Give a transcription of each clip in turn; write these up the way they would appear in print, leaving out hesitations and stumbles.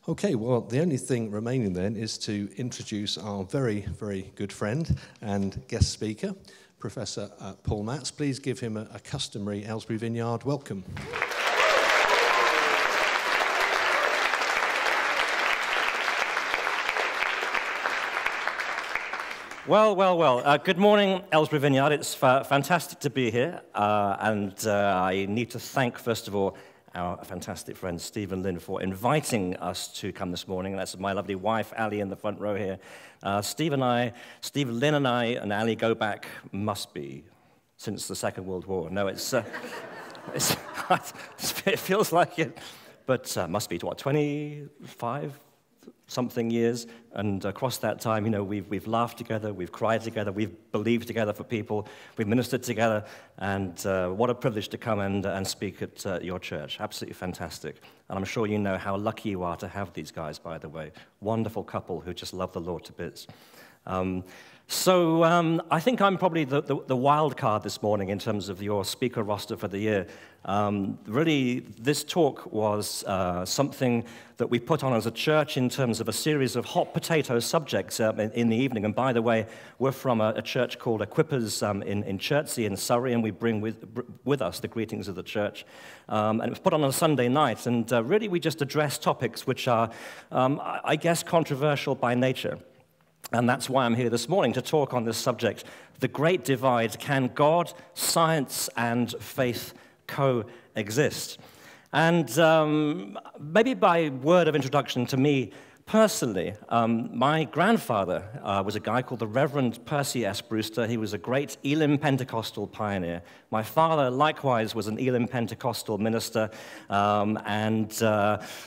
Okay, well, the only thing remaining then is to introduce our very, very good friend and guest speaker, Professor Paul Matz. Please give him a customary Aylesbury Vineyard welcome. Well. Good morning, Aylesbury Vineyard. It's fantastic to be here. And I need to thank, first of all, our fantastic friend Stephen Lynn for inviting us to come this morning. That's my lovely wife, Ali, in the front row here. Stephen Lynn and I, and Ali go back, must be, since the Second World War. No, it feels like it, but must be, 25 something years, and across that time, we've laughed together, we've cried together, we've believed together for people, we've ministered together, and what a privilege to come and speak at your church. Absolutely fantastic. And I'm sure you know how lucky you are to have these guys, by the way. Wonderful couple who just love the Lord to bits. So I think I'm probably the wild card this morning in terms of your speaker roster for the year. Really, this talk was something that we put on as a church in terms of a series of hot potato subjects in the evening. And by the way, we're from a church called Equippers in Chertsey in Surrey, and we bring with us the greetings of the church. And it was put on a Sunday night, and really we just address topics which are, I guess, controversial by nature. And that's why I'm here this morning to talk on this subject, the great divide. Can God, science, and faith coexist? And maybe by word of introduction to me personally, my grandfather was a guy called the Reverend Percy S. Brewster. He was a great Elim Pentecostal pioneer. My father, likewise, was an Elim Pentecostal minister.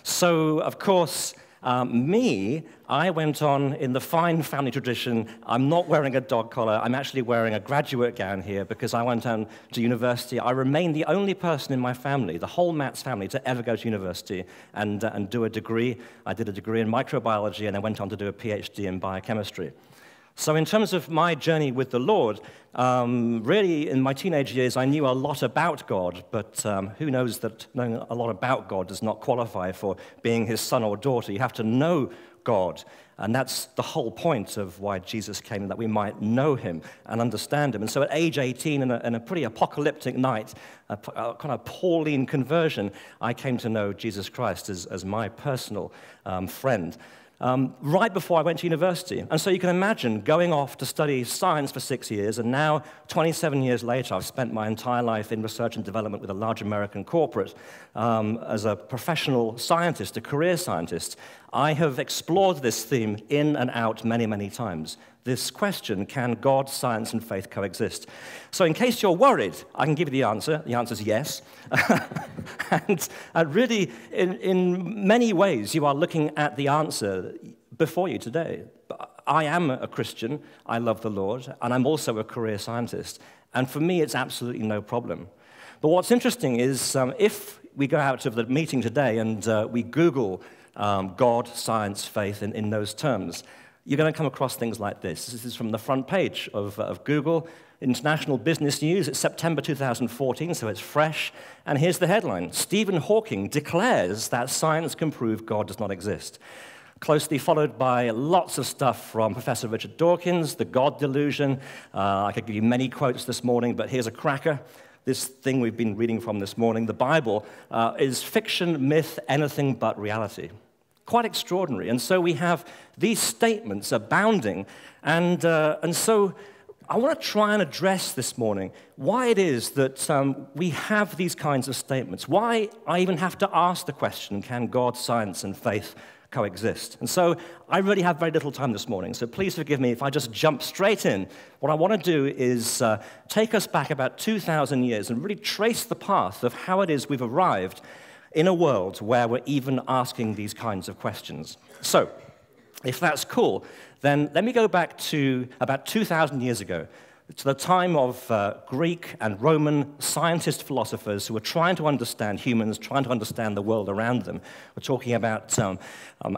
So, of course, I went on in the fine family tradition. I'm not wearing a dog collar. I'm actually wearing a graduate gown here because I went on to university. I remain the only person in my family, the whole Matz family, to ever go to university and do a degree. I did a degree in microbiology and I went on to do a PhD in biochemistry. So in terms of my journey with the Lord, really in my teenage years, I knew a lot about God, but who knows that knowing a lot about God does not qualify for being his son or daughter. You have to know God, and that's the whole point of why Jesus came, that we might know him and understand him. And so at age 18, in a pretty apocalyptic night, a kind of Pauline conversion, I came to know Jesus Christ as my personal friend. Right before I went to university. And so you can imagine going off to study science for 6 years, and now, 27 years later, I've spent my entire life in research and development with a large American corporate as a professional scientist, a career scientist. I have explored this theme in and out many, many times. This question, can God, science, and faith coexist? So in case you're worried, I can give you the answer. The answer is yes. and really, in many ways, you are looking at the answer before you today. I am a Christian. I love the Lord. And I'm also a career scientist. And for me, it's absolutely no problem. But what's interesting is if we go out of the meeting today and we Google God, science, faith in those terms, you're going to come across things like this. This is from the front page of Google, International Business News. It's September 2014, so it's fresh. And here's the headline: Stephen Hawking declares that science can prove God does not exist. Closely followed by lots of stuff from Professor Richard Dawkins, The God Delusion. I could give you many quotes this morning, but here's a cracker. This thing we've been reading from this morning, the Bible, is fiction, myth, anything but reality. Quite extraordinary. And so we have these statements abounding. And so I want to try and address this morning why it is that we have these kinds of statements, why I even have to ask the question, can God, science, and faith coexist? And so I really have very little time this morning, so please forgive me if I just jump straight in. What I want to do is take us back about 2,000 years and really trace the path of how it is we've arrived in a world where we're even asking these kinds of questions. So, if that's cool, then let me go back to about 2,000 years ago, to the time of Greek and Roman scientist philosophers who were trying to understand humans, trying to understand the world around them. We're talking about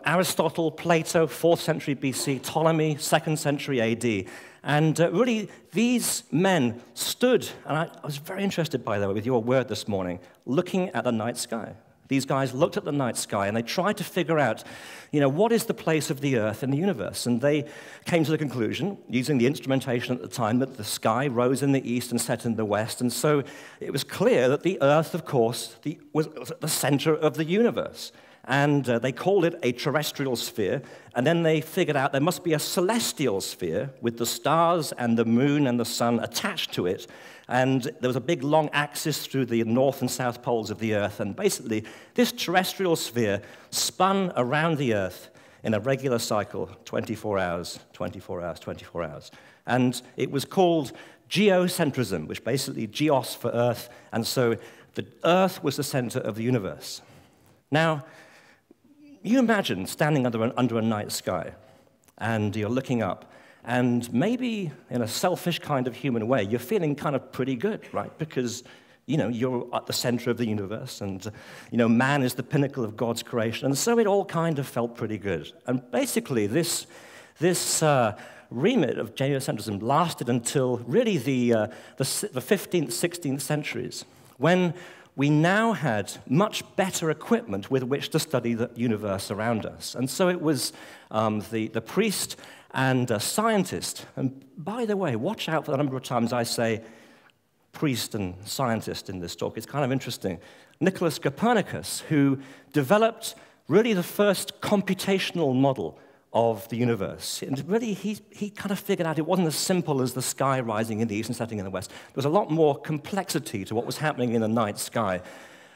Aristotle, Plato, 4th century BC, Ptolemy, 2nd century AD. And really, these men stood, and I was very interested, by the way, with your word this morning, looking at the night sky. these guys looked at the night sky and they tried to figure out, what is the place of the Earth in the universe? And they came to the conclusion, using the instrumentation at the time, that the sky rose in the east and set in the west. And so it was clear that the Earth, of course, was at the center of the universe. And they called it a terrestrial sphere, and then they figured out there must be a celestial sphere with the stars and the moon and the sun attached to it, and there was a big long axis through the north and south poles of the Earth, and basically this terrestrial sphere spun around the Earth in a regular cycle, 24 hours, 24 hours, 24 hours. And it was called geocentrism, which basically geos for Earth, and so the Earth was the center of the universe. Now, you imagine standing under a night sky, and you're looking up, and maybe in a selfish kind of human way, you're feeling kind of pretty good, right? Because, you're at the center of the universe, and, man is the pinnacle of God's creation, and so it all kind of felt pretty good. And basically, this remit of geocentrism lasted until really the 15th, 16th centuries, when we now had much better equipment with which to study the universe around us. And so it was the priest and scientist. And by the way, watch out for the number of times I say priest and scientist in this talk. It's kind of interesting. Nicholas Copernicus, who developed really the first computational model of the universe. And really, he kind of figured out it wasn't as simple as the sky rising in the east and setting in the west. There was a lot more complexity to what was happening in the night sky.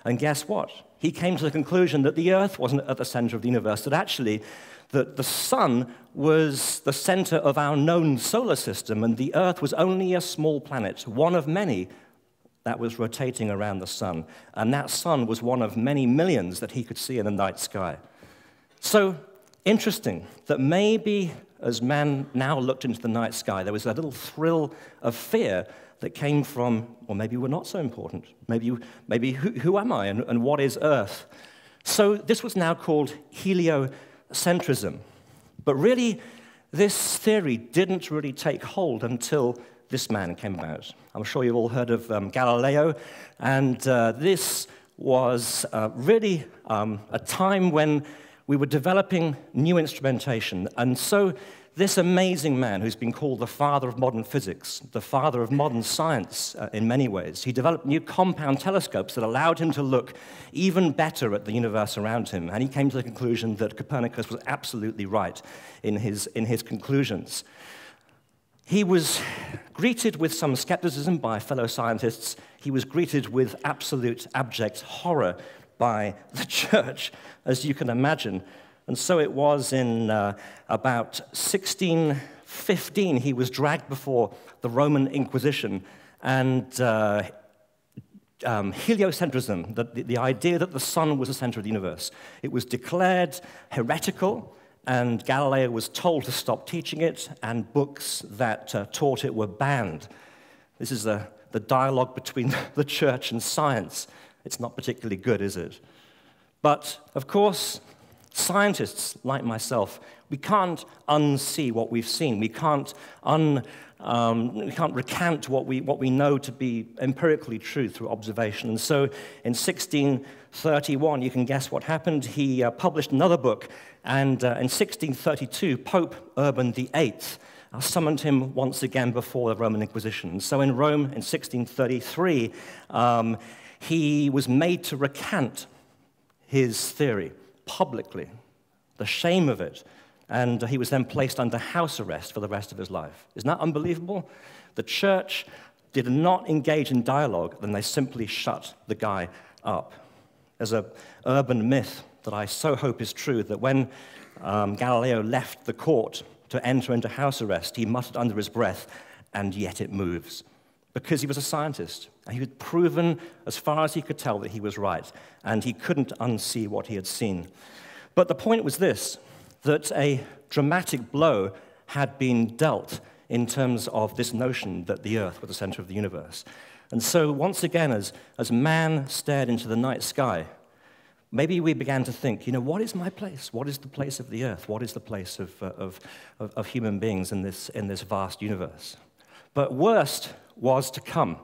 And guess what? He came to the conclusion that the Earth wasn't at the center of the universe, that actually the sun was the center of our known solar system, and the Earth was only a small planet, one of many that was rotating around the sun. And that sun was one of many millions that he could see in the night sky. So, interesting that maybe as man now looked into the night sky, there was a little thrill of fear that came from, or maybe we're not so important. Maybe who am I and what is Earth? So this was now called heliocentrism. But really, this theory didn't really take hold until this man came about. I'm sure you've all heard of Galileo, and this was really a time when we were developing new instrumentation, and so this amazing man who's been called the father of modern physics, the father of modern science in many ways, he developed new compound telescopes that allowed him to look even better at the universe around him, and he came to the conclusion that Copernicus was absolutely right in his conclusions. He was greeted with some skepticism by fellow scientists. He was greeted with absolute abject horror by the church, as you can imagine. And so it was in about 1615, he was dragged before the Roman Inquisition, and heliocentrism, the idea that the sun was the center of the universe, it was declared heretical, and Galileo was told to stop teaching it, and books that taught it were banned. This is the dialogue between the church and science. It's not particularly good, is it? But, of course, scientists like myself, we can't unsee what we've seen. We can't recant what we know to be empirically true through observation. And so in 1631, you can guess what happened. He published another book, and in 1632, Pope Urban VIII summoned him once again before the Roman Inquisition. So in Rome in 1633, he was made to recant his theory publicly, the shame of it, and he was then placed under house arrest for the rest of his life. Isn't that unbelievable? The church did not engage in dialogue, then they simply shut the guy up. There's an urban myth that I so hope is true, that when Galileo left the court to enter into house arrest, he muttered under his breath, "And yet it moves," because he was a scientist. He had proven, as far as he could tell, that he was right, and he couldn't unsee what he had seen. But the point was this, that a dramatic blow had been dealt in terms of this notion that the Earth was the center of the universe. And so once again, as man stared into the night sky, maybe we began to think, what is my place? What is the place of the Earth? What is the place of human beings in this vast universe? But worst was to come.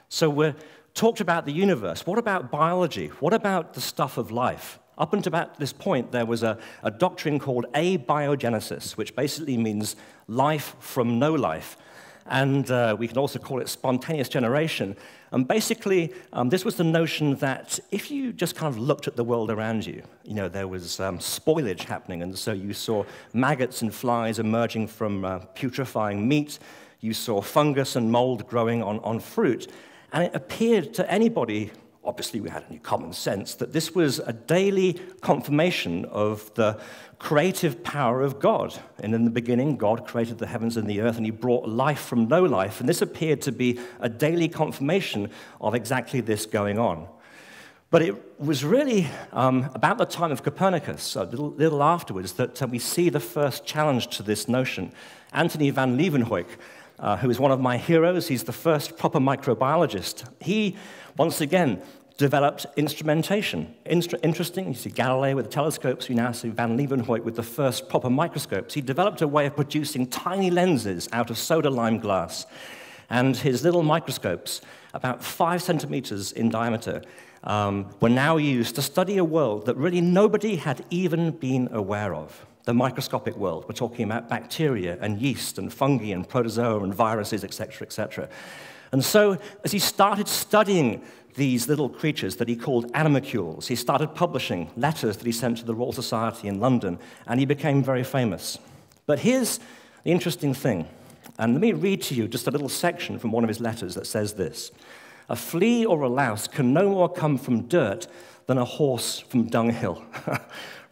So we're talked about the universe. What about biology? What about the stuff of life? Up until about this point, there was a doctrine called abiogenesis, which basically means life from no life. And we can also call it spontaneous generation. And basically, this was the notion that if you just kind of looked at the world around you, there was spoilage happening, and so you saw maggots and flies emerging from putrefying meat. You saw fungus and mold growing on fruit. And it appeared to anybody, obviously we had any common sense, that this was a daily confirmation of the creative power of God. And in the beginning, God created the heavens and the earth, and he brought life from no life. And this appeared to be a daily confirmation of exactly this going on. But it was really about the time of Copernicus, a little afterwards, that we see the first challenge to this notion. Antony van Leeuwenhoek, who is one of my heroes, he's the first proper microbiologist. He, once again, developed instrumentation. Interesting, you see Galileo with the telescopes, you now see van Leeuwenhoek with the first proper microscopes. He developed a way of producing tiny lenses out of soda lime glass. And his little microscopes, about 5 centimeters in diameter, were now used to study a world that really nobody had even been aware of. The microscopic world. We're talking about bacteria and yeast and fungi and protozoa and viruses, etc., etc. And so, as he started studying these little creatures that he called animalcules, he started publishing letters that he sent to the Royal Society in London, and he became very famous. But here's the interesting thing, and let me read to you just a little section from one of his letters that says this: "A flea or a louse can no more come from dirt than a horse from dunghill."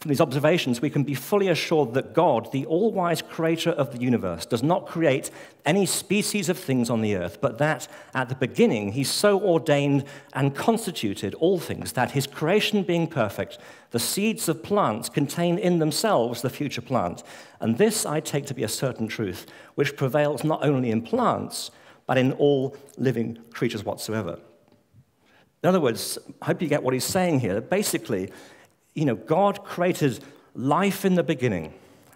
From these observations, we can be fully assured that God, the all-wise creator of the universe, does not create any species of things on the earth, but that at the beginning he so ordained and constituted all things that his creation being perfect, the seeds of plants contain in themselves the future plant. And this I take to be a certain truth, which prevails not only in plants, but in all living creatures whatsoever. In other words, I hope you get what he's saying here. Basically, God created life in the beginning,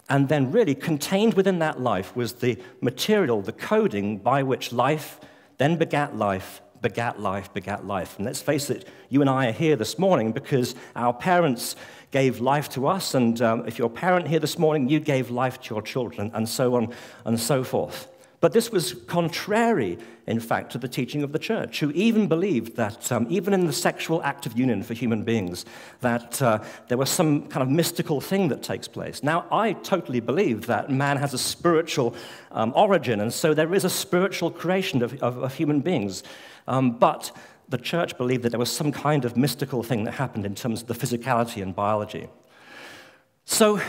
and then really contained within that life was the material, the coding by which life then begat life, begat life, begat life. And let's face it, you and I are here this morning because our parents gave life to us, and if you're a parent here this morning, you gave life to your children, and so on and so forth. But this was contrary, in fact, to the teaching of the church, who even believed that even in the sexual act of union for human beings, that there was some kind of mystical thing that takes place. Now, I totally believe that man has a spiritual origin, and so there is a spiritual creation of human beings. But the church believed that there was some kind of mystical thing that happened in terms of the physicality and biology. So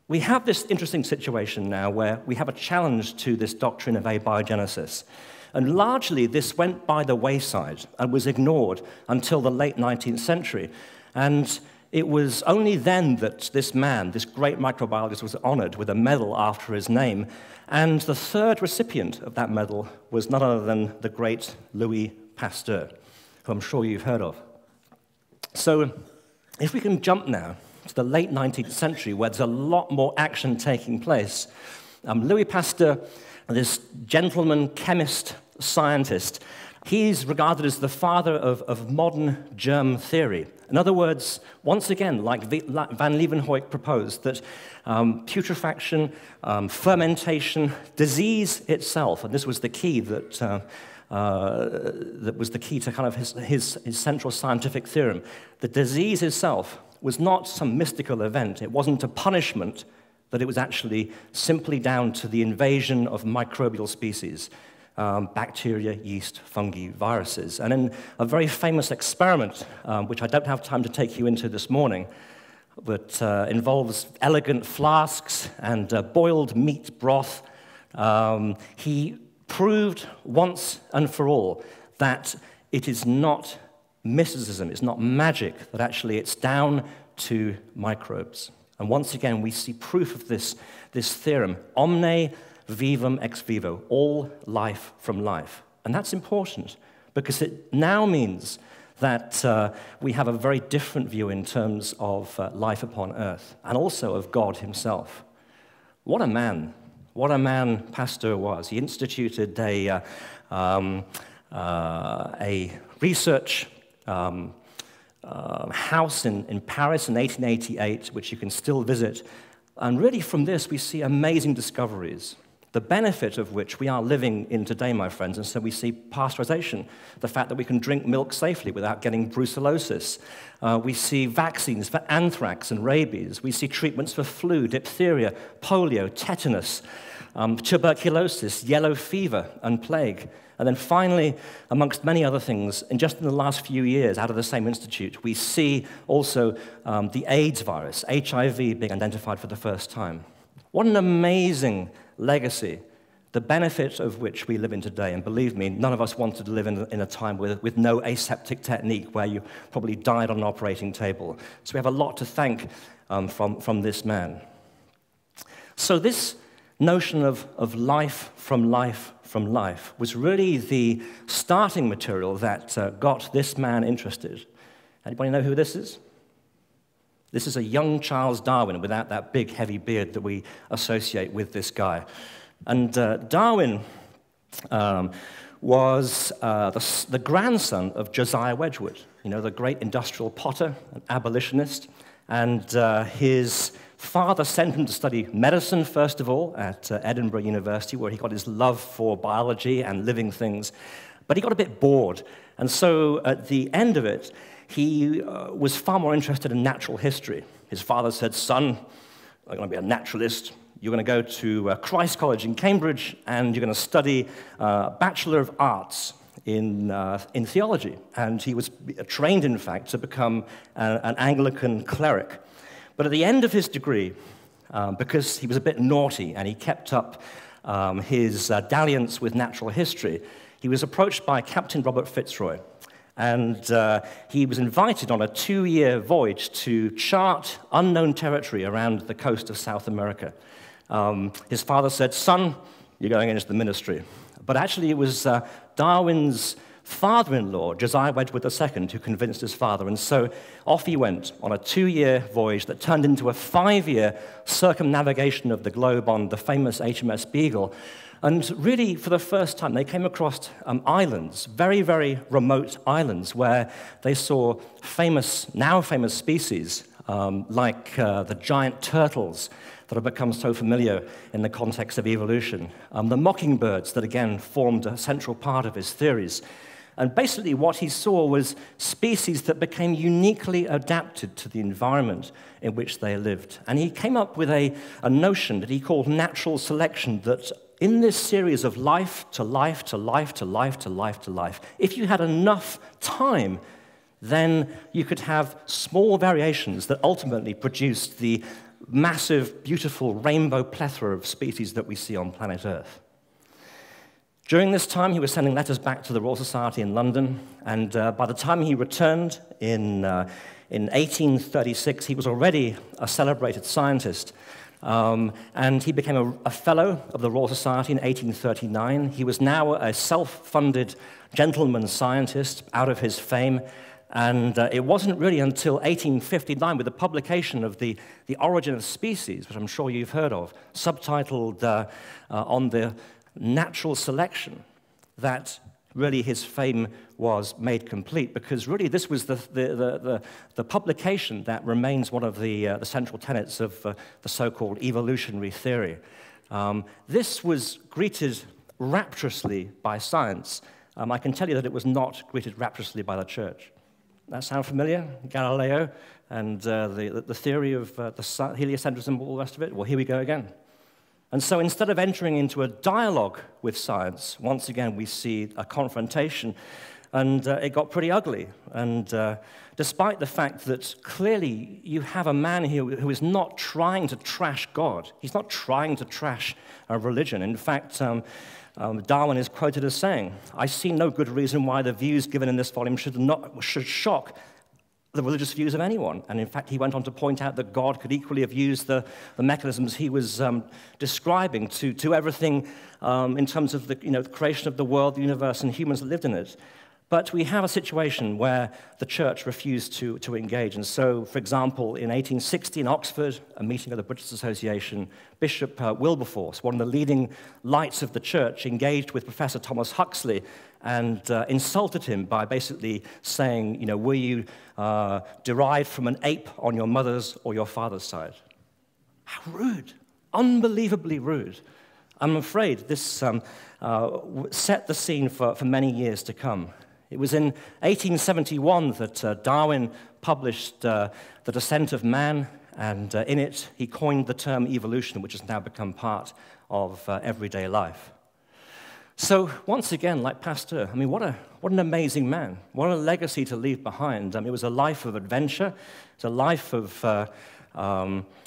we have this interesting situation now where we have a challenge to this doctrine of abiogenesis. And largely this went by the wayside and was ignored until the late 19th century. And it was only then that this man, this great microbiologist, was honored with a medal after his name. And the third recipient of that medal was none other than the great Louis Pasteur, who I'm sure you've heard of. So if we can jump now to the late 19th century, where there's a lot more action taking place. Louis Pasteur, this gentleman, chemist, scientist, he's regarded as the father of modern germ theory. In other words, once again, like van Leeuwenhoek proposed, that putrefaction, fermentation, disease itself, and this was the key that was the key to kind of his central scientific theorem, the disease itself was not some mystical event. It wasn't a punishment, but it was actually simply down to the invasion of microbial species, bacteria, yeast, fungi, viruses. And in a very famous experiment, which I don't have time to take you into this morning, but involves elegant flasks and boiled meat broth, he proved once and for all that it is not mysticism, it's not magic, that actually it's down to microbes. And once again, we see proof of this theorem, omne vivum ex vivo, all life from life. And that's important because it now means that we have a very different view in terms of life upon earth and also of God himself. What a man Pasteur was. He instituted a research house in Paris in 1888, which you can still visit. And really from this, we see amazing discoveries, the benefit of which we are living in today, my friends. And so we see pasteurization, the fact that we can drink milk safely without getting brucellosis. We see vaccines for anthrax and rabies. We see treatments for flu, diphtheria, polio, tetanus, tuberculosis, yellow fever, and plague. And then finally, amongst many other things, just in the last few years, out of the same institute, we see also the AIDS virus, HIV, being identified for the first time. What an amazing legacy, the benefit of which we live in today. And believe me, none of us wanted to live in a time with no aseptic technique where you probably died on an operating table. So we have a lot to thank from this man. So this notion of life from life was really the starting material that got this man interested. Anybody know who this is? This is a young Charles Darwin without that big, heavy beard that we associate with this guy. And Darwin was the grandson of Josiah Wedgwood, the great industrial potter, an abolitionist. And his father sent him to study medicine, first of all, at Edinburgh University, where he got his love for biology and living things. But he got a bit bored. And so at the end of it, he was far more interested in natural history. His father said, "Son, you're going to be a naturalist. You're going to go to Christ College in Cambridge, and you're going to study Bachelor of Arts in theology." And he was trained, in fact, to become an Anglican cleric. But at the end of his degree, because he was a bit naughty and he kept up his dalliance with natural history, he was approached by Captain Robert Fitzroy. And he was invited on a 2-year voyage to chart unknown territory around the coast of South America. His father said, "Son, you're going into the ministry." But actually it was Darwin's father-in-law, Josiah Wedgwood II, who convinced his father. And so off he went on a 2-year voyage that turned into a 5-year circumnavigation of the globe on the famous HMS Beagle. And really, for the first time, they came across islands, very, very remote islands, where they saw now famous species, like the giant turtles that have become so familiar in the context of evolution, the mockingbirds that, again, formed a central part of his theories. And basically what he saw was species that became uniquely adapted to the environment in which they lived. And he came up with a notion that he called natural selection, that in this series of life to life to life to life to life to life, if you had enough time, then you could have small variations that ultimately produced the massive, beautiful rainbow plethora of species that we see on planet Earth. During this time, he was sending letters back to the Royal Society in London, and by the time he returned in 1836, he was already a celebrated scientist. And he became a fellow of the Royal Society in 1839. He was now a self-funded gentleman scientist out of his fame. And it wasn't really until 1859, with the publication of the Origin of Species, which I'm sure you've heard of, subtitled on the natural selection, that really his fame was made complete, because really this was the publication that remains one of the central tenets of the so-called evolutionary theory. This was greeted rapturously by science. I can tell you that it was not greeted rapturously by the church. That sound familiar? Galileo and the theory of the heliocentrism, all the rest of it? Well, here we go again. And so instead of entering into a dialogue with science, once again we see a confrontation, and it got pretty ugly. And despite the fact that clearly you have a man here who is not trying to trash God, he's not trying to trash a religion. In fact, Darwin is quoted as saying, "I see no good reason why the views given in this volume should shock the religious views of anyone." And in fact, he went on to point out that God could equally have used the mechanisms he was describing to everything in terms of the creation of the world, the universe, and humans that lived in it. But we have a situation where the church refused to engage. And so, for example, in 1860 in Oxford, a meeting of the British Association, Bishop Wilberforce, one of the leading lights of the church, engaged with Professor Thomas Huxley and insulted him by basically saying, were you derived from an ape on your mother's or your father's side? How rude, unbelievably rude. I'm afraid this set the scene for many years to come. It was in 1871 that Darwin published The Descent of Man, and in it he coined the term evolution, which has now become part of everyday life. So once again, like Pasteur, what an amazing man. What a legacy to leave behind. It was a life of adventure. It's a life of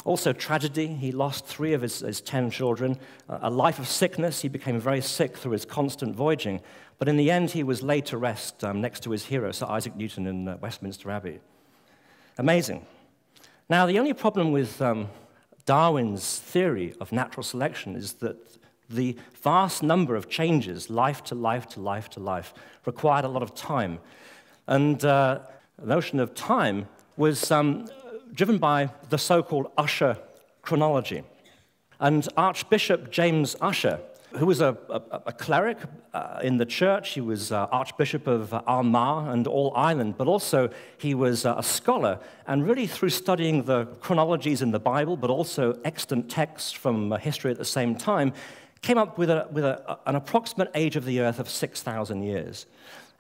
also tragedy. He lost 3 of his 10 children. A life of sickness. He became very sick through his constant voyaging. But in the end, he was laid to rest next to his hero, Sir Isaac Newton, in Westminster Abbey. Amazing. Now, the only problem with Darwin's theory of natural selection is that the vast number of changes, life to life to life to life, required a lot of time. And the notion of time was driven by the so-called Ussher chronology. And Archbishop James Ussher, who was a cleric in the church, he was Archbishop of Armagh and all Ireland, but also he was a scholar, and really through studying the chronologies in the Bible, but also extant texts from history at the same time, came up with an approximate age of the earth of 6,000 years.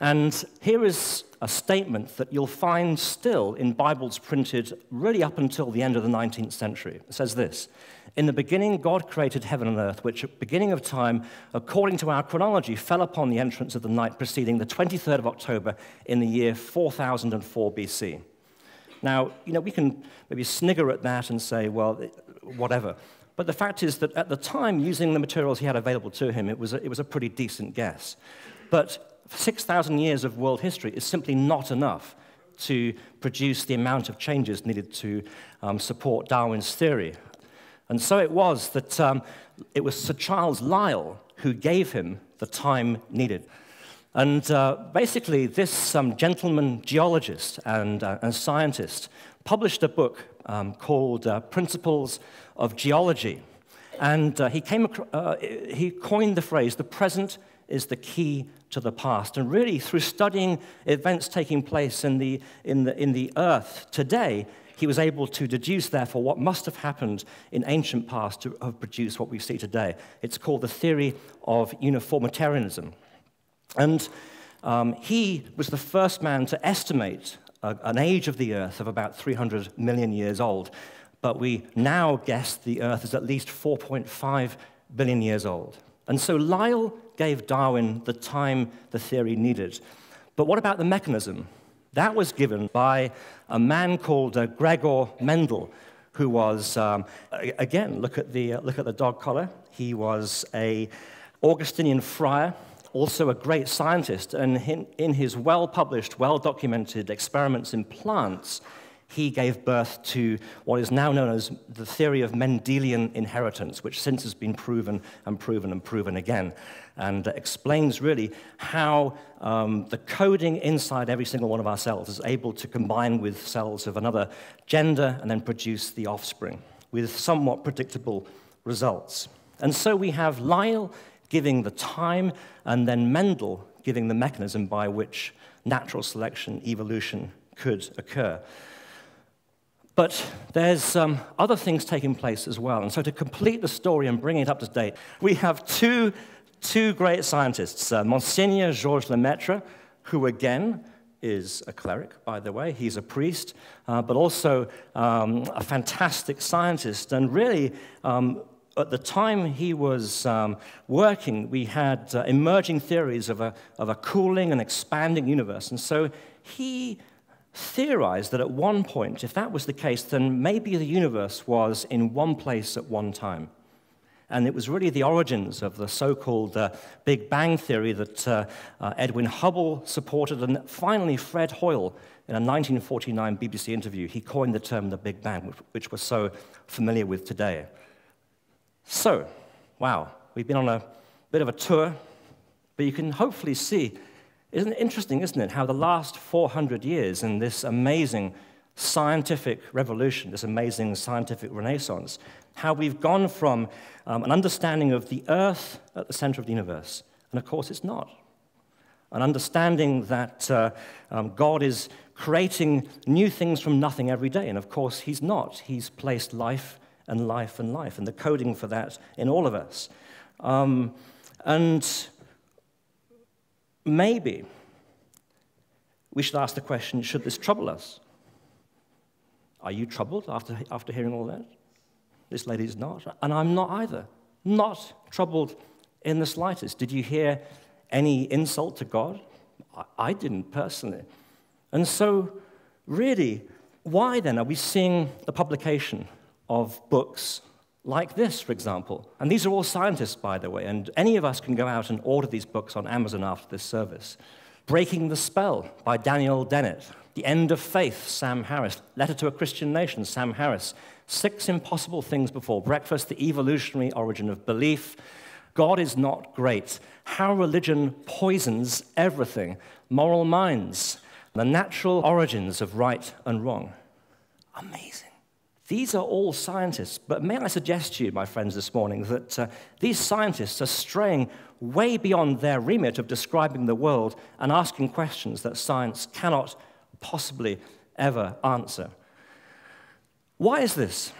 And here is a statement that you'll find still in Bibles printed really up until the end of the 19th century. It says this: "In the beginning, God created heaven and earth, which at the beginning of time, according to our chronology, fell upon the entrance of the night preceding the 23rd of October in the year 4004 BC. Now, we can maybe snigger at that and say, well, whatever. But the fact is that at the time, using the materials he had available to him, it was a pretty decent guess. But 6,000 years of world history is simply not enough to produce the amount of changes needed to support Darwin's theory. And so it was that it was Sir Charles Lyell who gave him the time needed. And basically, this gentleman geologist and scientist published a book called Principles of Geology. And he coined the phrase, "The present is the key to the past." And really, through studying events taking place in the earth today, he was able to deduce, therefore, what must have happened in ancient past to have produced what we see today. It's called the theory of uniformitarianism. And he was the first man to estimate an age of the earth of about 300 million years old. But we now guess the earth is at least 4.5 billion years old. And so Lyell gave Darwin the time the theory needed. But what about the mechanism? That was given by a man called Gregor Mendel, who was, again, look at the dog collar. He was an Augustinian friar, also a great scientist, and in his well-published, well-documented experiments in plants, he gave birth to what is now known as the theory of Mendelian inheritance, which since has been proven and proven and proven again, and explains really how the coding inside every single one of our cells is able to combine with cells of another gender and then produce the offspring with somewhat predictable results. And so we have Lyell giving the time, and then Mendel giving the mechanism by which natural selection, evolution could occur. But there's other things taking place as well. And so to complete the story and bring it up to date, we have two great scientists, Monseigneur Georges Lemaitre, who again is a cleric, by the way. He's a priest, but also a fantastic scientist. And really, at the time he was working, we had emerging theories of a cooling and expanding universe. And so he theorized that at one point, if that was the case, then maybe the universe was in one place at one time. And it was really the origins of the so-called Big Bang theory that Edwin Hubble supported, and finally Fred Hoyle, in a 1949 BBC interview, he coined the term the Big Bang, which we're so familiar with today. So, wow, we've been on a bit of a tour, but you can hopefully see Isn't it interesting, isn't it, how the last 400 years in this amazing scientific revolution, this amazing scientific renaissance, how we've gone from an understanding of the earth at the center of the universe, and of course it's not. An understanding that God is creating new things from nothing every day, and of course he's not. He's placed life and life and life, and the coding for that in all of us. And maybe we should ask the question, should this trouble us? Are you troubled after hearing all that? This lady is not, and I'm not either. Not troubled in the slightest. Did you hear any insult to God? I didn't personally. And so, really, why then are we seeing the publication of books like this, for example? And these are all scientists, by the way, and any of us can go out and order these books on Amazon after this service. Breaking the Spell by Daniel Dennett. The End of Faith, Sam Harris. Letter to a Christian Nation, Sam Harris. 6 Impossible Things Before Breakfast, The Evolutionary Origin of Belief. God is Not Great. How Religion Poisons Everything. Moral Minds. The Natural Origins of Right and Wrong. Amazing. These are all scientists, but may I suggest to you, my friends, this morning, that these scientists are straying way beyond their remit of describing the world and asking questions that science cannot possibly ever answer. Why is this?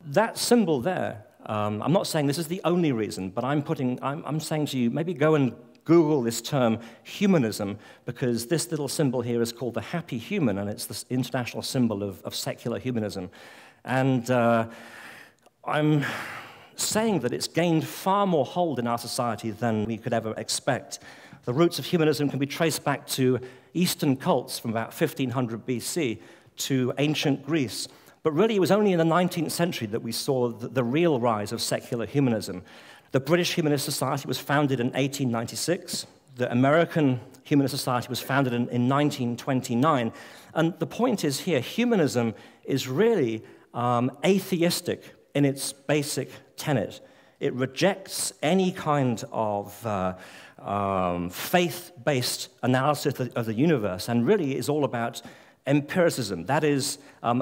That symbol there, I'm not saying this is the only reason, but I'm saying to you, maybe go and Google this term humanism, because this little symbol here is called the happy human, and it's the international symbol of secular humanism. And I'm saying that it's gained far more hold in our society than we could ever expect. The roots of humanism can be traced back to Eastern cults from about 1500 BC to ancient Greece. But really, it was only in the 19th century that we saw the real rise of secular humanism. The British Humanist Society was founded in 1896. The American Humanist Society was founded in 1929. And the point is here, humanism is really atheistic in its basic tenet. It rejects any kind of faith-based analysis of the universe, and really is all about empiricism. That is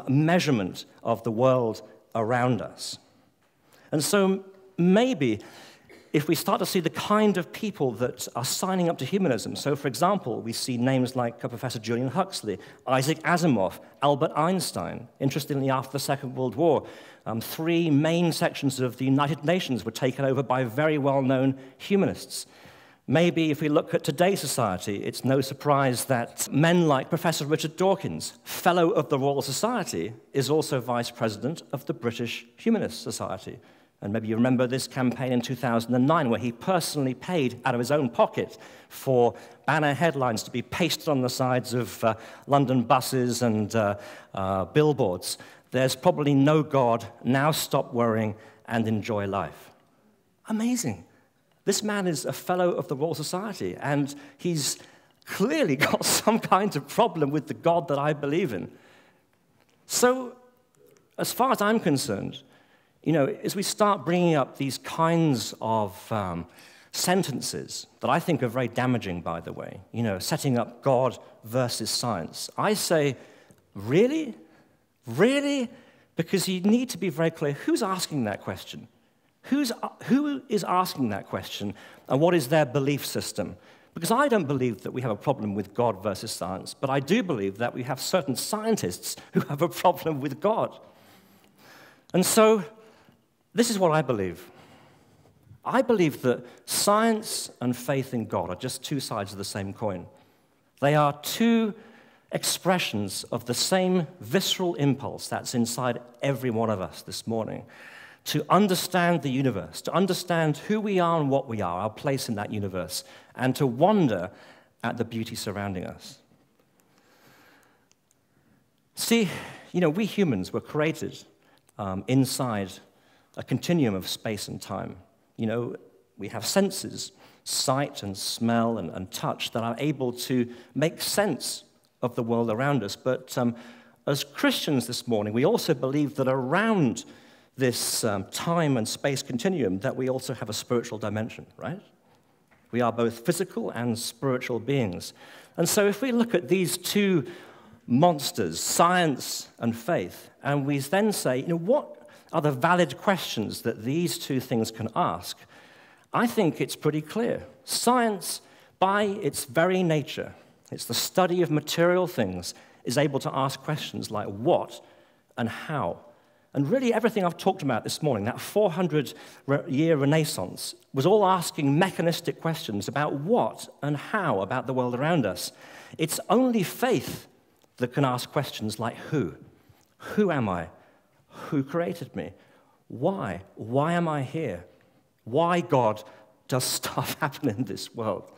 measurement of the world around us. And so maybe if we start to see the kind of people that are signing up to humanism, so for example, we see names like Professor Julian Huxley, Isaac Asimov, Albert Einstein. Interestingly, after the Second World War, 3 main sections of the United Nations were taken over by very well-known humanists. Maybe if we look at today's society, it's no surprise that men like Professor Richard Dawkins, Fellow of the Royal Society, is also Vice President of the British Humanist Society. And maybe you remember this campaign in 2009 where he personally paid out of his own pocket for banner headlines to be pasted on the sides of London buses and billboards. There's probably no God, now stop worrying and enjoy life. Amazing. This man is a fellow of the Royal Society, and he's clearly got some kind of problem with the God that I believe in. So, as far as I'm concerned, you know, as we start bringing up these kinds of sentences that I think are very damaging, by the way, you know, setting up God versus science, I say, really? Really? Because you need to be very clear, who's asking that question? Who is asking that question, and what is their belief system? Because I don't believe that we have a problem with God versus science, but I do believe that we have certain scientists who have a problem with God. And so, this is what I believe. I believe that science and faith in God are just 2 sides of the same coin. They are 2 expressions of the same visceral impulse that's inside every one of us this morning, to understand the universe, to understand who we are and what we are, our place in that universe, and to wonder at the beauty surrounding us. See, you know, we humans were created inside a continuum of space and time. You know, we have senses, sight and smell and touch, that are able to make sense of the world around us. But as Christians this morning, we also believe that around this time and space continuum, that we also have a spiritual dimension, right? We are both physical and spiritual beings. And so if we look at these two monsters, science and faith, and we then say, what are the valid questions that these two things can ask? I think it's pretty clear. Science, by its very nature, it's the study of material things, is able to ask questions like what and how. And really everything I've talked about this morning, that 400-year Renaissance, was all asking mechanistic questions about what and how about the world around us. It's only faith that can ask questions like who? Who am I? Who created me? Why? Why am I here? Why, God, does stuff happen in this world?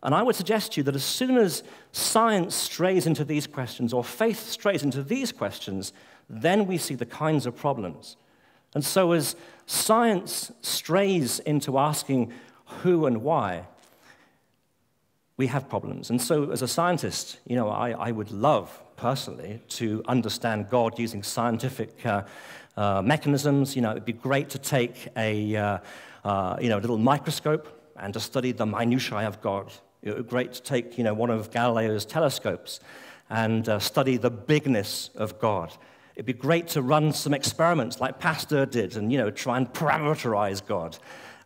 And I would suggest to you that as soon as science strays into these questions, or faith strays into these questions, then we see the kinds of problems. And so as science strays into asking who and why, we have problems. And so as a scientist, I would love, personally, to understand God using scientific mechanisms. It'd be great to take a little microscope and to study the minutiae of God. It would be great to take, one of Galileo's telescopes and study the bigness of God. It'd be great to run some experiments like Pasteur did and, try and parameterize God.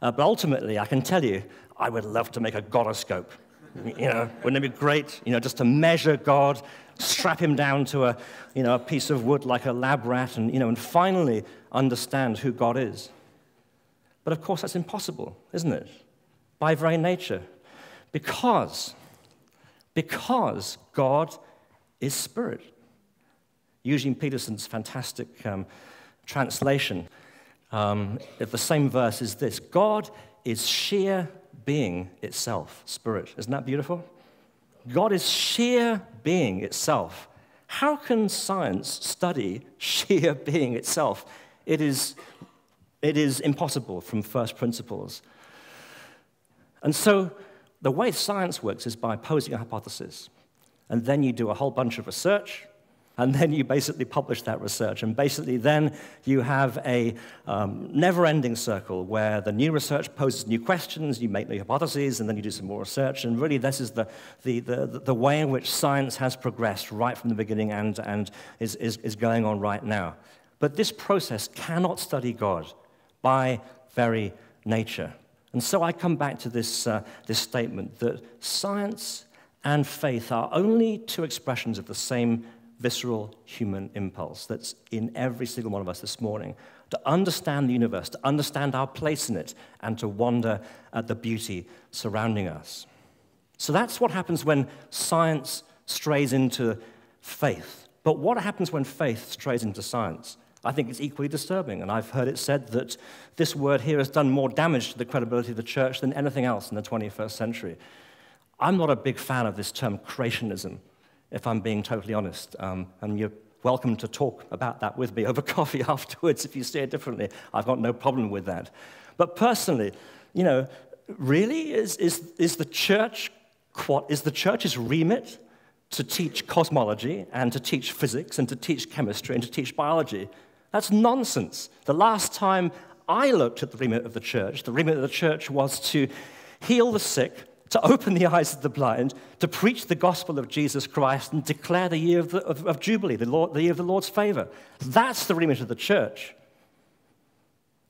But ultimately, I can tell you, I would love to make a Godoscope. Wouldn't it be great, just to measure God, strap him down to a piece of wood like a lab rat and finally understand who God is. But of course, that's impossible, isn't it? By very nature. Because God is spirit. Eugene Peterson's fantastic translation of the same verse is this: God is sheer being itself, spirit. Isn't that beautiful? God is sheer being itself. How can science study sheer being itself? It is impossible from first principles. And so the way science works is by posing a hypothesis. And then you do a whole bunch of research, and then you basically publish that research. And basically then you have a never-ending circle where the new research poses new questions, you make new hypotheses, and then you do some more research. And really this is the way in which science has progressed right from the beginning and is going on right now. But this process cannot study God by very nature. And so I come back to this statement that science and faith are only two expressions of the same visceral human impulse that's in every single one of us this morning, to understand the universe, to understand our place in it, and to wonder at the beauty surrounding us. So that's what happens when science strays into faith. But what happens when faith strays into science? I think it's equally disturbing, and I've heard it said that this word here has done more damage to the credibility of the church than anything else in the 21st century. I'm not a big fan of this term creationism, if I'm being totally honest, and you're welcome to talk about that with me over coffee afterwards if you see it differently. I've got no problem with that. But personally, really, is the church's remit to teach cosmology and to teach physics and to teach chemistry and to teach biology? That's nonsense. The last time I looked at the remit of the church was to heal the sick, to open the eyes of the blind, to preach the gospel of Jesus Christ, and declare the year of Jubilee, the year of the Lord's favor. That's the remit of the church.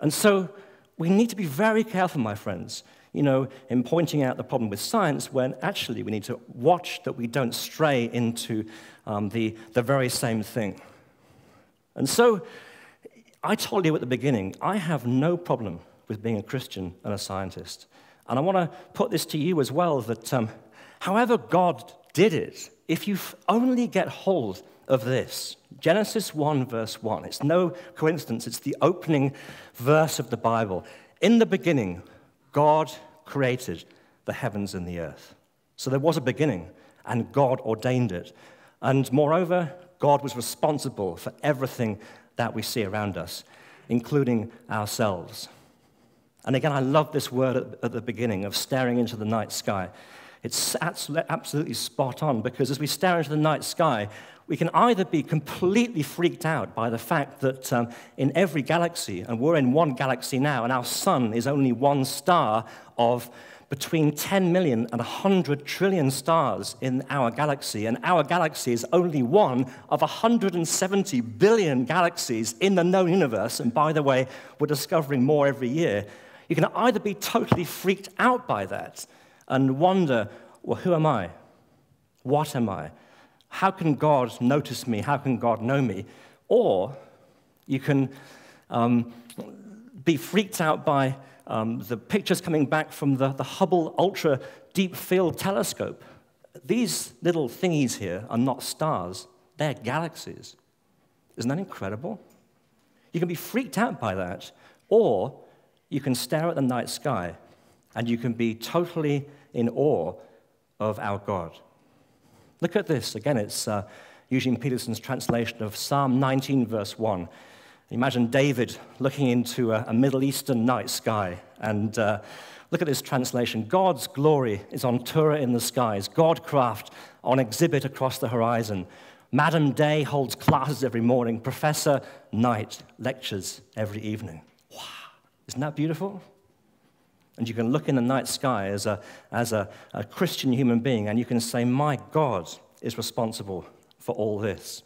And so we need to be very careful, my friends, in pointing out the problem with science, when actually we need to watch that we don't stray into the very same thing. And so I told you at the beginning, I have no problem with being a Christian and a scientist. And I want to put this to you as well, that however God did it, if you only get hold of this, Genesis 1, verse 1, it's no coincidence, it's the opening verse of the Bible. In the beginning, God created the heavens and the earth. So there was a beginning, and God ordained it. And moreover, God was responsible for everything that we see around us, including ourselves. And again, I love this word at the beginning of staring into the night sky. It's absolutely spot on, because as we stare into the night sky, we can either be completely freaked out by the fact that in every galaxy, and we're in one galaxy now, and our sun is only one star of between 10 million and 100 trillion stars in our galaxy, and our galaxy is only one of 170 billion galaxies in the known universe, and by the way, we're discovering more every year. You can either be totally freaked out by that and wonder, well, who am I? What am I? How can God notice me? How can God know me? Or you can be freaked out by the pictures coming back from the Hubble Ultra Deep Field Telescope. These little thingies here are not stars, they're galaxies. Isn't that incredible? You can be freaked out by that, or you can stare at the night sky and you can be totally in awe of our God. Look at this. Again, it's Eugene Peterson's translation of Psalm 19, verse 1. Imagine David looking into a Middle Eastern night sky, and look at this translation. God's glory is on tour in the skies, Godcraft on exhibit across the horizon. Madam Day holds classes every morning, Professor Night lectures every evening. Wow, isn't that beautiful? And you can look in the night sky as a Christian human being, and you can say, my God is responsible for all this.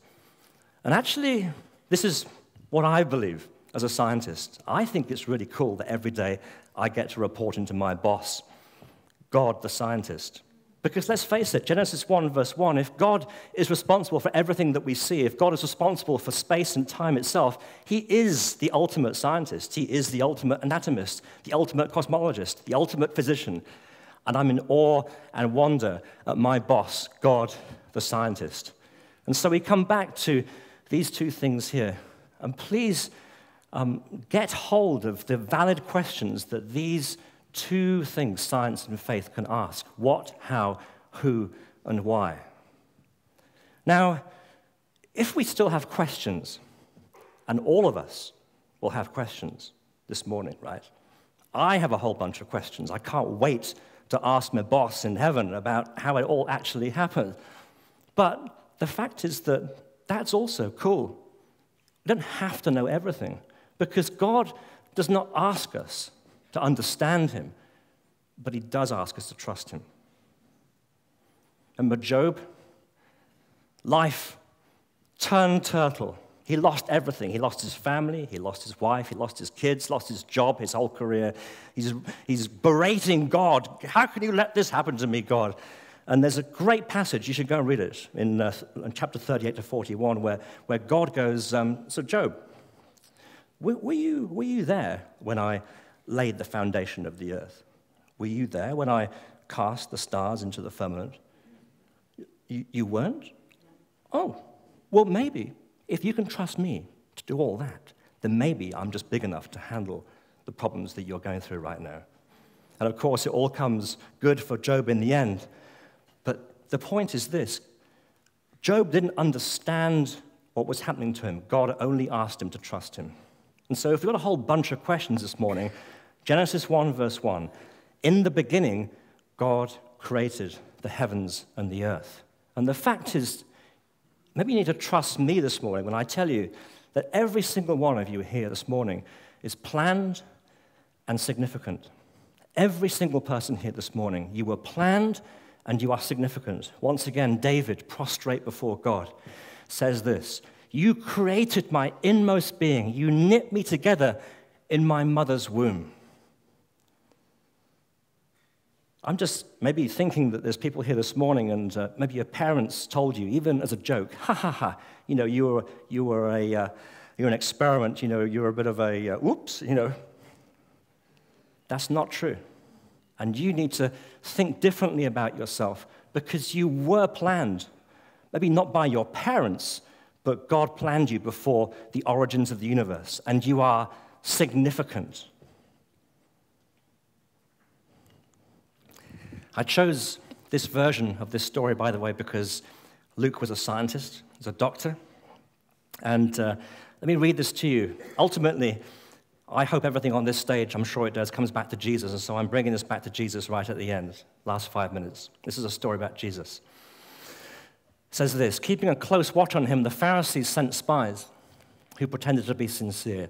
And actually, this is what I believe as a scientist. I think it's really cool that every day I get to report into my boss, God the scientist. Because let's face it, Genesis 1, verse 1, if God is responsible for everything that we see, if God is responsible for space and time itself, he is the ultimate scientist. He is the ultimate anatomist, the ultimate cosmologist, the ultimate physician. And I'm in awe and wonder at my boss, God the scientist. And so we come back to these two things here. And please get hold of the valid questions that these two things, science and faith, can ask. What, how, who, and why. Now, if we still have questions, and all of us will have questions this morning, right? I have a whole bunch of questions. I can't wait to ask my boss in heaven about how it all actually happened. But the fact is that that's also cool. We don't have to know everything, because God does not ask us to understand him, but he does ask us to trust him. Remember Job? Life turned turtle. He lost everything. He lost his family, he lost his wife, he lost his kids, lost his job, his whole career. He's berating God. How can you let this happen to me, God? And there's a great passage, you should go and read it, in chapter 38 to 41, where God goes, so Job, were you there when I laid the foundation of the earth? Were you there when I cast the stars into the firmament? You weren't? Oh, well, maybe. If you can trust me to do all that, then maybe I'm just big enough to handle the problems that you're going through right now. And of course, it all comes good for Job in the end. But the point is this. Job didn't understand what was happening to him. God only asked him to trust him. And so if we've got a whole bunch of questions this morning, Genesis 1, verse 1, in the beginning, God created the heavens and the earth. And the fact is, maybe you need to trust me this morning when I tell you that every single one of you here this morning is planned and significant. Every single person here this morning, you were planned and you are significant. Once again, David, prostrate before God, says this, you created my inmost being. You knit me together in my mother's womb. I'm just maybe thinking that there's people here this morning, and maybe your parents told you, even as a joke, ha ha ha, you know, you're an experiment, you know, you're a bit of a whoops, you know. That's not true. And you need to think differently about yourself, because you were planned, maybe not by your parents, but God planned you before the origins of the universe, and you are significant. I chose this version of this story, by the way, because Luke was a scientist, he was a doctor. And let me read this to you. Ultimately, I hope everything on this stage, I'm sure it does, comes back to Jesus, and so I'm bringing this back to Jesus right at the end, last 5 minutes. This is a story about Jesus. It says this, keeping a close watch on him, the Pharisees sent spies who pretended to be sincere.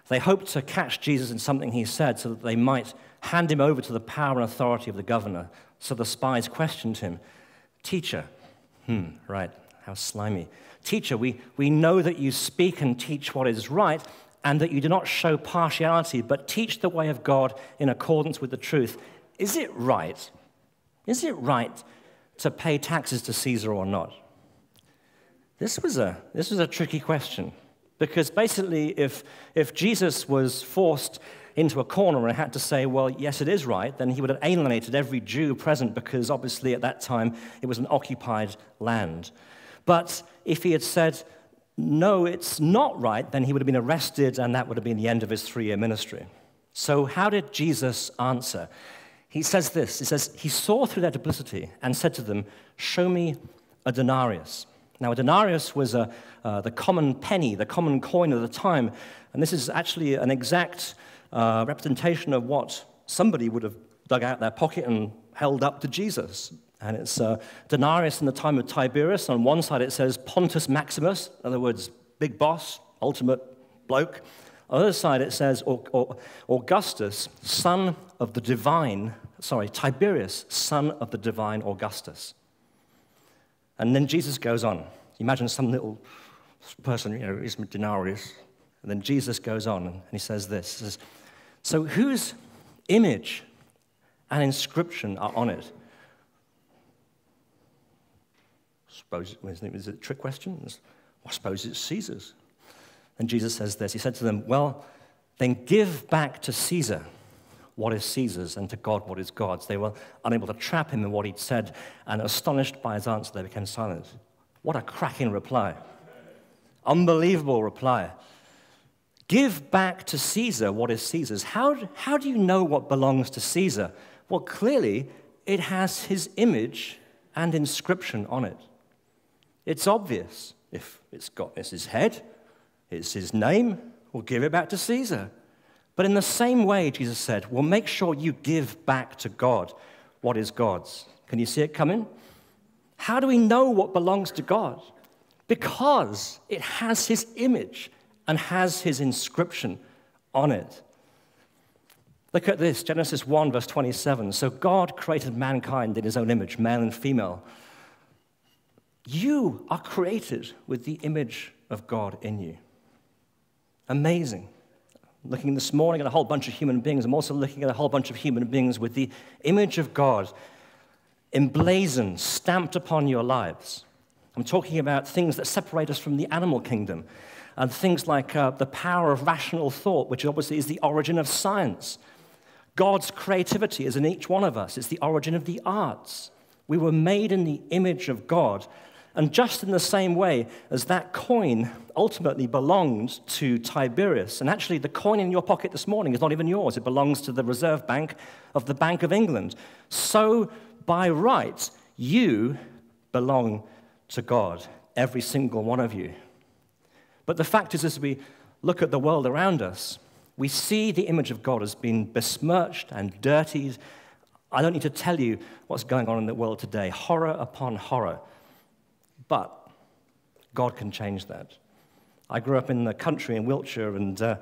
They hoped to catch Jesus in something he said so that they might hand him over to the power and authority of the governor. So the spies questioned him. Teacher, right, how slimy. Teacher, we know that you speak and teach what is right, and that you do not show partiality, but teach the way of God in accordance with the truth. Is it right? Is it right to pay taxes to Caesar or not? This was a tricky question, because basically if Jesus was forced into a corner and had to say, well, yes, it is right, then he would have alienated every Jew present, because obviously at that time it was an occupied land. But if he had said, no, it's not right, then he would have been arrested, and that would have been the end of his 3-year ministry. So how did Jesus answer? He says this, he says, he saw through their duplicity and said to them, show me a denarius. Now, a denarius was the common penny, the common coin of the time, and this is actually an exact representation of what somebody would have dug out their pocket and held up to Jesus. And it's denarius in the time of Tiberius. On one side it says Pontus Maximus, in other words, big boss, ultimate bloke. On the other side it says Augustus, son of the divine, Tiberius, son of the divine Augustus. And then Jesus goes on. Imagine some little person, is denarius. And then Jesus goes on and he says this. He says, so whose image and inscription are on it? Is it a trick question? I suppose it's Caesar's. And Jesus says this. He said to them, well, then give back to Caesar what is Caesar's and to God what is God's. They were unable to trap him in what he'd said, and astonished by his answer, they became silent. What a cracking reply. Unbelievable reply. Give back to Caesar what is Caesar's. How do you know what belongs to Caesar? Well, clearly, it has his image and inscription on it. It's obvious. If it's his head, it's his name, we'll give it back to Caesar. But in the same way, Jesus said, well, make sure you give back to God what is God's. Can you see it coming? How do we know what belongs to God? Because it has his image and has his inscription on it. Look at this, Genesis 1, verse 27. So God created mankind in his own image, male and female. You are created with the image of God in you. Amazing. Looking this morning at a whole bunch of human beings, I'm also looking at a whole bunch of human beings with the image of God emblazoned, stamped upon your lives. I'm talking about things that separate us from the animal kingdom, and things like the power of rational thought, which obviously is the origin of science. God's creativity is in each one of us. It's the origin of the arts. We were made in the image of God. And just in the same way as that coin ultimately belonged to Tiberius, and actually the coin in your pocket this morning is not even yours. It belongs to the Reserve Bank of the Bank of England. So by right, you belong to God, every single one of you. But the fact is, as we look at the world around us, we see the image of God as being besmirched and dirtied. I don't need to tell you what's going on in the world today, horror upon horror. But God can change that. I grew up in the country in Wiltshire, and I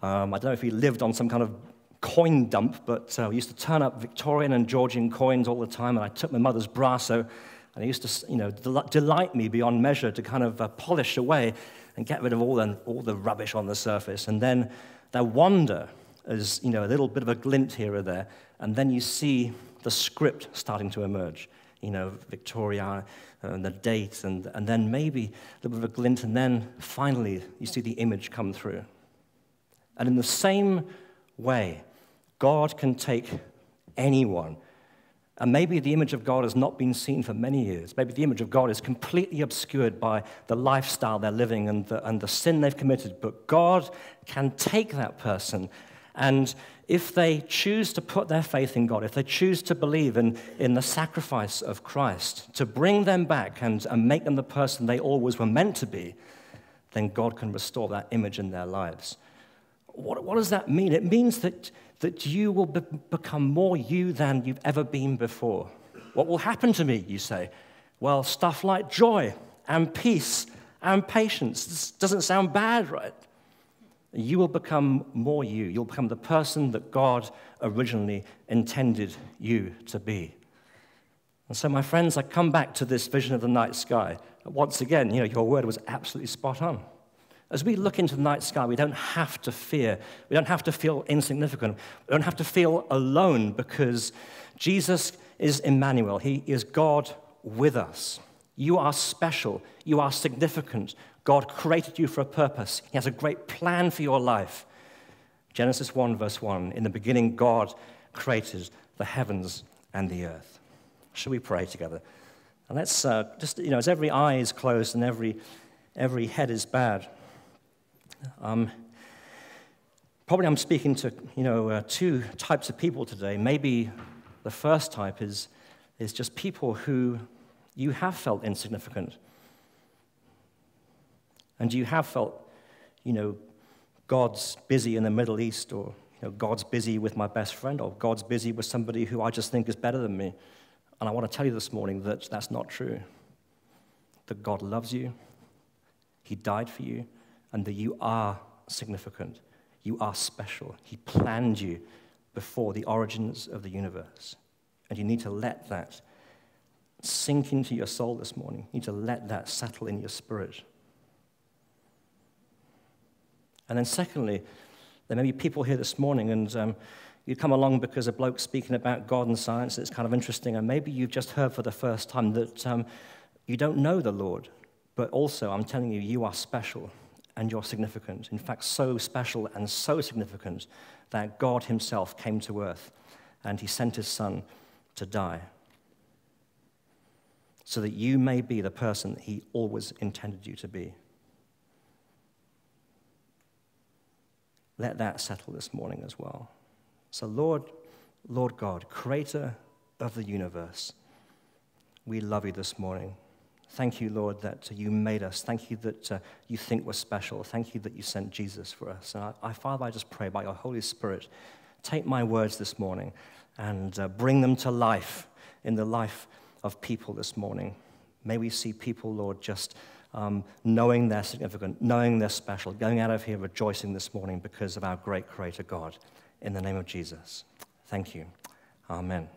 don't know if we lived on some kind of coin dump, but we used to turn up Victorian and Georgian coins all the time, and I took my mother's Brasso, and it used to delight me beyond measure to kind of polish away and get rid of all the rubbish on the surface. And then their wonder is, a little bit of a glint here or there, and then you see the script starting to emerge. Victoria and the date, and then maybe a little bit of a glint, and then finally you see the image come through. And in the same way, God can take anyone, and maybe the image of God has not been seen for many years. Maybe the image of God is completely obscured by the lifestyle they're living and the sin they've committed, but God can take that person, and if they choose to put their faith in God, if they choose to believe in the sacrifice of Christ, to bring them back and make them the person they always were meant to be, then God can restore that image in their lives. What does that mean? It means that you will become more you than you've ever been before. What will happen to me, you say? Well, stuff like joy and peace and patience. This doesn't sound bad, right? You will become more you. You'll become the person that God originally intended you to be. And so, my friends, I come back to this vision of the night sky. Once again, your word was absolutely spot on. As we look into the night sky, we don't have to fear. We don't have to feel insignificant. We don't have to feel alone because Jesus is Emmanuel. He is God with us. You are special. You are significant. God created you for a purpose. He has a great plan for your life. Genesis 1, verse 1, in the beginning, God created the heavens and the earth. Shall we pray together? And let's just, as every eye is closed and every head is bowed, probably I'm speaking to, two types of people today. Maybe the first type is just people who you have felt insignificant. And you have felt, God's busy in the Middle East, or God's busy with my best friend, or God's busy with somebody who I just think is better than me. And I want to tell you this morning that that's not true. That God loves you, He died for you, and that you are significant. You are special. He planned you before the origins of the universe. And you need to let that sink into your soul this morning. You need to let that settle in your spirit. And then secondly, there may be people here this morning, and you come along because a bloke's speaking about God and science, and it's kind of interesting, and maybe you've just heard for the first time that you don't know the Lord, but also I'm telling you, you are special and you're significant. In fact, so special and so significant that God Himself came to earth and He sent His Son to die so that you may be the person that He always intended you to be. Let that settle this morning as well. So Lord God, creator of the universe, we love you this morning. Thank you, Lord, that you made us. Thank you that you think we're special. Thank you that you sent Jesus for us. And Father, I just pray by your Holy Spirit, take my words this morning and bring them to life in the life of people this morning. May we see people, Lord, just knowing they're significant, knowing they're special, going out of here rejoicing this morning because of our great Creator God. In the name of Jesus. Thank you. Amen.